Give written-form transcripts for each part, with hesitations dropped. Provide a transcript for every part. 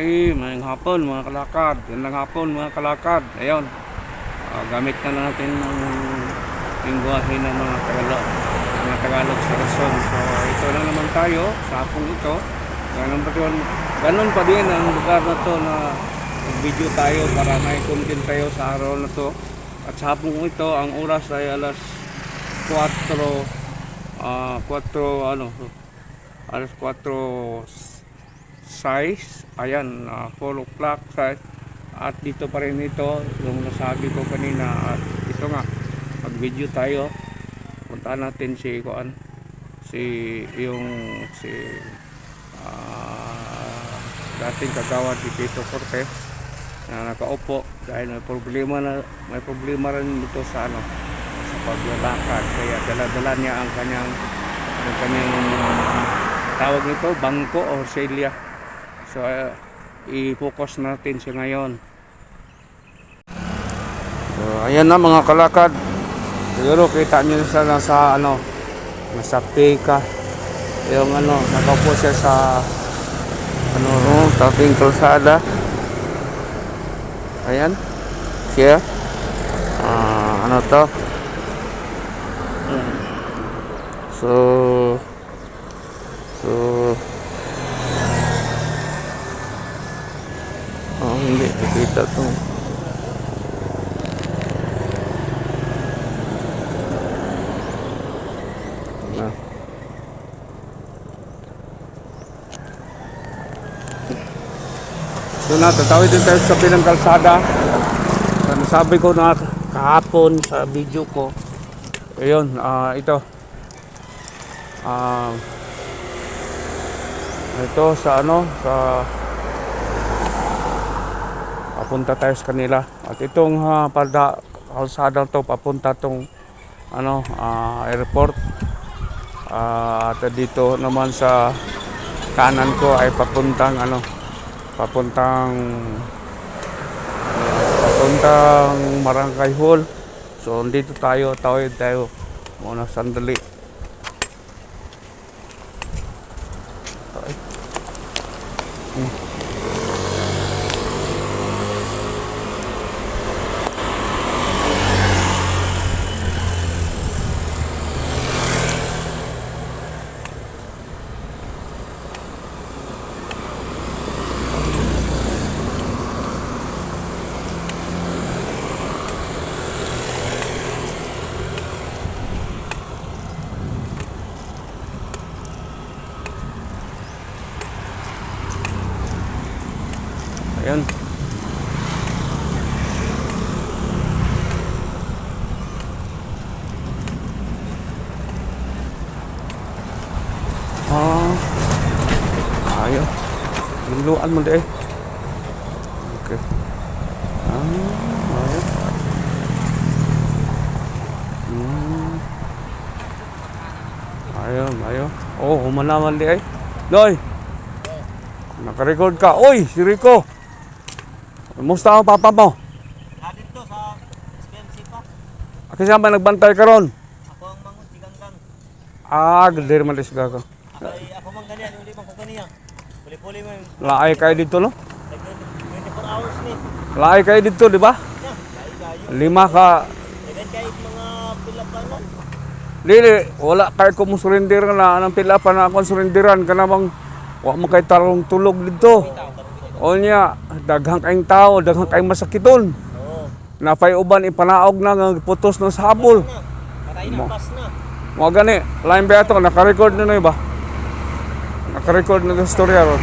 Ay, mayang hapon mga kalakad. Yan lang hapon mga kalakad. Ayun. Gamit na natin ng lingwahe ng mga Tagalog sa Luzon. So, ito lang naman tayo sa hapong ito. Ganun pa din ang lugar na to na video tayo para may content tayo sa araw na to. At sa hapong ito, ang oras ay alas 4 ayan, 4 o'clock size. At dito pa rin ito yung nasabi ko kanina. At ito nga, mag video tayo, puntaan natin si dating kagawad ni Tito Cortez na nakaupo dahil may problema rin dito sa paglalakad, kaya dala-dala niya ang kanyang tawag nito, bangko o selya. So i-focus natin siya ngayon. So ayan na mga kalakad, siguro kita niyo sana sa nasa pika yung nakaupo siya sa tabing kalsada. Ayan siya, to. So hindi kita to. So tatawid din tayo sa pinang kalsada. Sabi ko na kahapon sa video ko. Ayun, ito sa papunta tayo sa kanila. At itong kalsada to papunta tong airport. At dito naman sa kanan ko ay papuntang Barangay Hall. So dito tawid tayo muna sandali. Ayun. Ayun. Luluan mo deh. Okay. Ayun. Ayun. Oh, humanaman di ay. Loy. Naka-record ka. Oy, si Rico. Kumusta ang papa mo? Dito sa SPMC pa. Kasi ba nagbantay ka ron? Ako ang mangon, tiganggang. Galir man disga ka. Ako mang ganyan, hindi pang kukaniya. Puli-puli mo yung... Laay kayo dito, no? 24 hours ni. Laay kayo dito, di ba? Yan, kayo. 5 ka. Dagan kahit mga pilapanan. Dili, wala kayo kung surrender na anong pila pa na akong surrenderan ka namang wala mo kayo tarong tulog dito. O niya, daghang kayong tao, daghang kayong masakiton. Oo. Napay uban ipanaog na ng putos ng sabol. Patay na, pas na. Mga gani, lain ba ito, naka-record na ba? Naka-record na yung storya ron.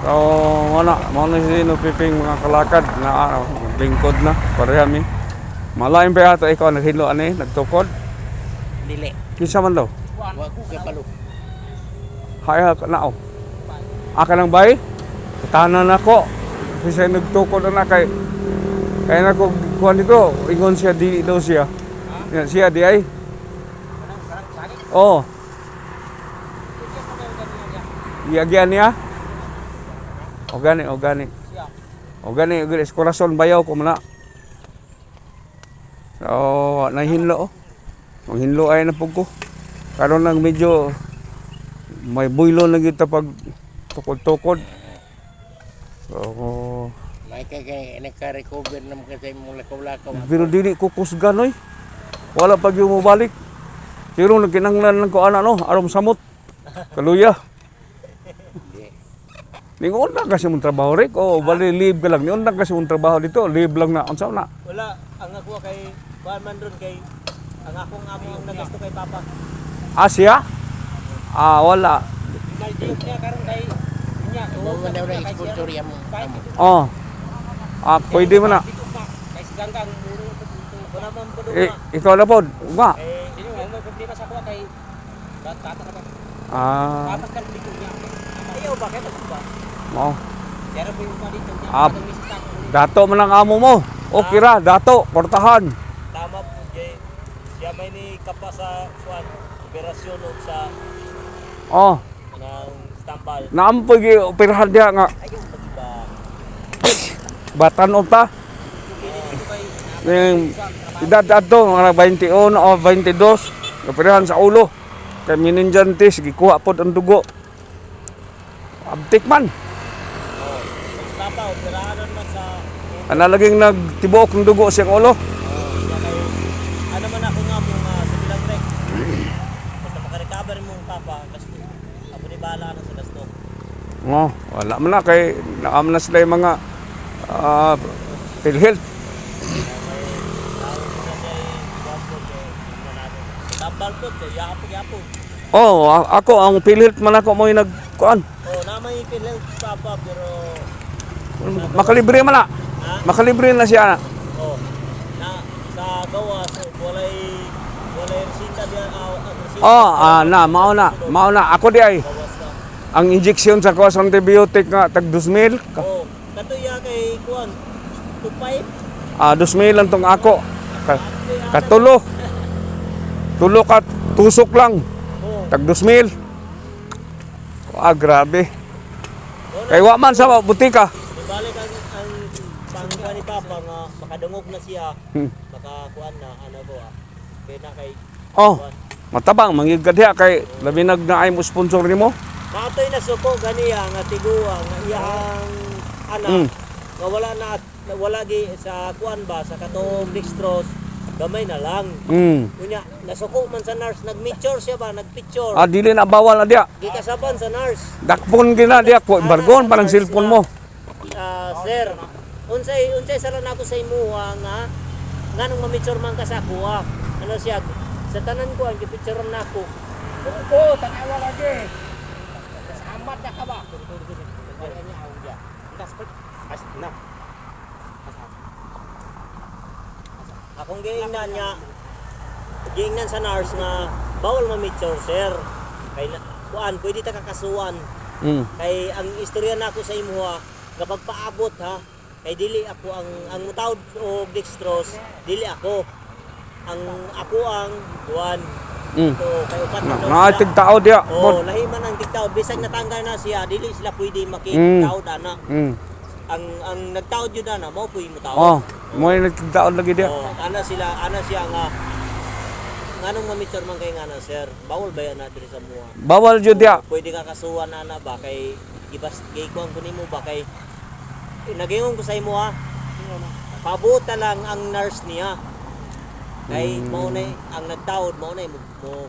So, mana si Nupiping mga kalakad na lingkod na, parehami. Malain ba ito, ikaw naghilo nagtukod? Dili. Kisa man daw? Wag ko kay palo. Haya ka na, Aka ng bay? Katanan ako. Kasi nagtukod na kaya na ko kuha dito. Ingon siya di daw siya. Siya di ay. Oo. Iyagyan niya. O gani. Korason bayaw ko muna. So, nahinlo. Manghinlo ay na po ko. Karon lang medyo may buylo na kita pag tukod-tukod. Oo. May kay naka-recover naman kasi mong lakaw-lakaw. Pero dili ko kusgan oy. Wala pag yung mabalik. Pero nagkinanglan lang ko ano, arom samot. Kaluya. Ningon na kasi mong trabaho rin. O, bali leave ka lang. Ningon na kasi mong trabaho dito. Leave lang na. Unsa na? Wala, ang ako kay kuan man ron kay ang akong amo ang nagasto kay papa. Asya? Wala. Naldiyo niya karon kay niya. Mo man daw na sponsor mo. Oh. Pwede mo na. Kay siganggang muro ko naman po Ikaw na po. Uma. Eh, dili mo problema sa ako kay tata ka ba? Ah. Tatas ka dito niya. Ayaw ba kay ba? Oh. Pero po yung dito niya. Ah. Ang misis ako. Dato man ang amo mo. Okay ra, dato. Kortahan. Tama po kay siya may ni kapa sa kuan operasyon o sa Oh. ng stambal. Naampoy gi operahan dia nga. Ayaw ba? Batan ta. Yung edad ato mga 21 o 22. Operahan sa ulo. Kay meningitis gikuha pod ang dugo. Abtik man. Papa operahan man sa Analaging nagtibuok ng dugo siyang ulo. siya kay ano man ako nga mo nga sa bilang rek. Basta makarecover mo papa gasto. Ako ni bala na sa gasto. Oh, wala man na kay naam na sila yung mga PhilHealth. Tambal po, yapo. Oh, ako ang PhilHealth man ako mo yung nagkuan. Oh, namay pinel papa pero Makalibre man na. Makalibre na siya. oh na sa gawas walay resita diya resita. Oh, mao na ako di ay. Gawas na. Ang injection sa kuwas antibiotic nga tag 2,000. Oh, katuya kay kuan. Tupay. 2,000 lang tong ako. Katulo. Tulo ka tusok lang. Oh, Tag 2,000. Grabe. Kay wa man sa butika. ibalik ang pangkuan ni papa nga makadungog na siya. Makakuan na ano ko Kaya na kay Oh, kuan. matabang mangig ka diha kay labi nagnaay mo sponsor nimo. Katoy na suko ganiya nga tiguwa nga iyang anak nga wala gi sa kuan ba sa katong dextrose gamay na lang. Unya nasuko man sa nurse nagpicture siya ba nagpicture. Dili na bawal na diha. Gikasaban sa nurse. Dakpon gina diha ko bargon parang cellphone mo. Sir, unsay sala nako sa imuha nga nganong ma-picture man ka sa kuha. Ano siya sa tanan ko ang gipicturean nako. Oo, tanawa lagi. Amat na ka ba? Na. Akong giingnan niya, giingnan sa nurse nga bawal ma-picture sir. Kay kuan pwede ta kakasuan. Kay ang istorya nako sa imuha nga pagpaabot ha. Kay dili ako ang mutawd og dextrose, dili ako. Ako ang kuan. So, kay upat na daw Na sila. tigtao diha. Oh, lahi man ang tigtawd bisag natanggal na siya, dili sila pwede makitawd ana. Ang nagtawd yun ana, mao puy mo Oh, tawd. mo yung nagtigtao lagi diha. Oh, ana siya nga nganong ma-picture man kay ngana sir. Bawal ba yan na diri sa muha? Bawal jud diha. Pwede ka kasuhan ana ba kay gibas kay kuan ko nimo ba kay nagingon ko sa imo ha. Pabuta lang ang nurse niya. Kay mao na ang nagtawod mao na mo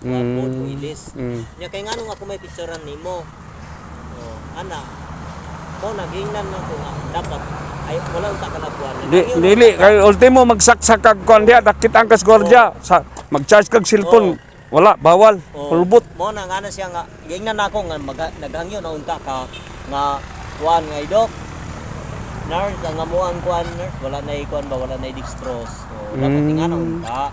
kuan mo ilis. Nya kay nganong ako may picturean nimo. Oh, ana. Mao nagingnan nako nga dapat ay wala unta ka nagkuan. Dili kay ultimo magsaksak kag kuan diha dakit ang kasgordya sa mag-charge kag cellphone. Wala bawal. Pulbot. Mao na ngana siya nga gingnan nako nga naghangyo na unta ka nga kuan nga idok. Nurse ang amuang kuan nurse wala na ikuan ba wala na dextrose. So dapat tingnan unta.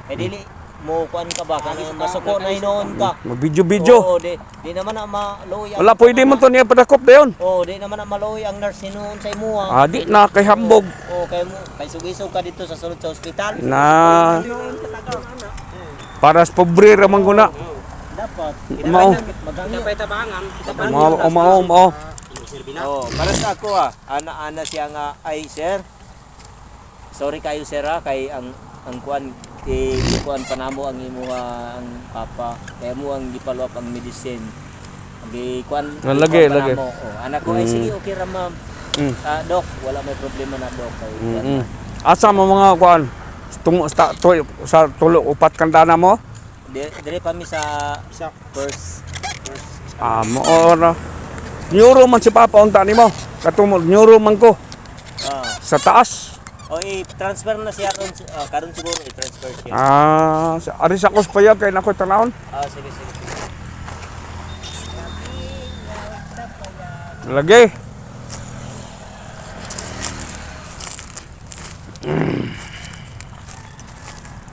Kay dili mo kuan ka ba kanang masuko na hinoon ka. Mag-video-video. Oo, di naman na maloy. Wala pwede man to niya padakop dayon. Oo, di naman na maloy ang nurse hinoon sa imuha. Di na kay hambog. Oo, kay sugisog ka dito sa sulod sa ospital. Na para sa pobre ra man guna. Dapat. Mao. Magangyo tabangan. Mao. Oh, para sa ako ana siya nga ay sir. Sorry kayo sir kay ang kuan kuan panamo ang imuha ang papa. Kaya mo ang gipalo up ang medicine. Gi kuan Lagi. Oh, anak ko ay sige okay ra ma'am. Dok, wala may problema na Dok. Kay, Asa mo mga kuan? Sa tulo upat kandana mo? dire pa mi sa first. Mo ora. Neuro man si Papa unta nimo. Katumol neuro man ko sa taas. O i-transfer na siya karon siguro i-transfer siya. Ari sa kuspaya kay nako tanawon. Sige. Lagi.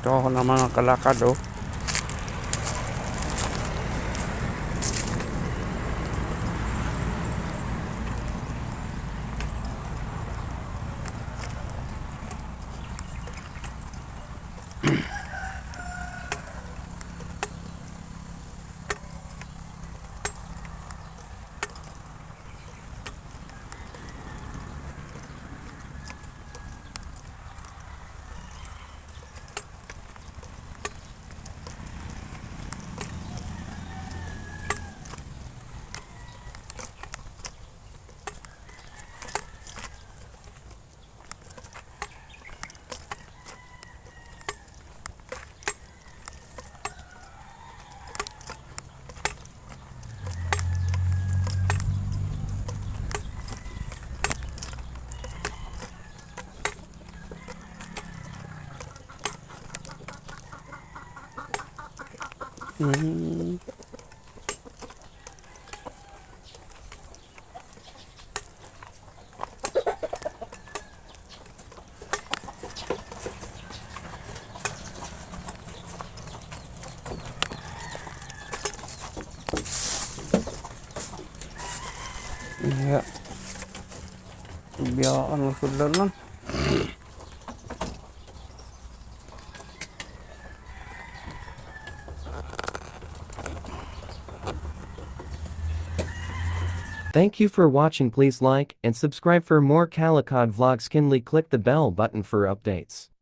Ito na mga kalakad oh. Ya. Biar sudah lang. Thank you for watching. Please like and subscribe for more Calicut vlogs. Kindly click the bell button for updates.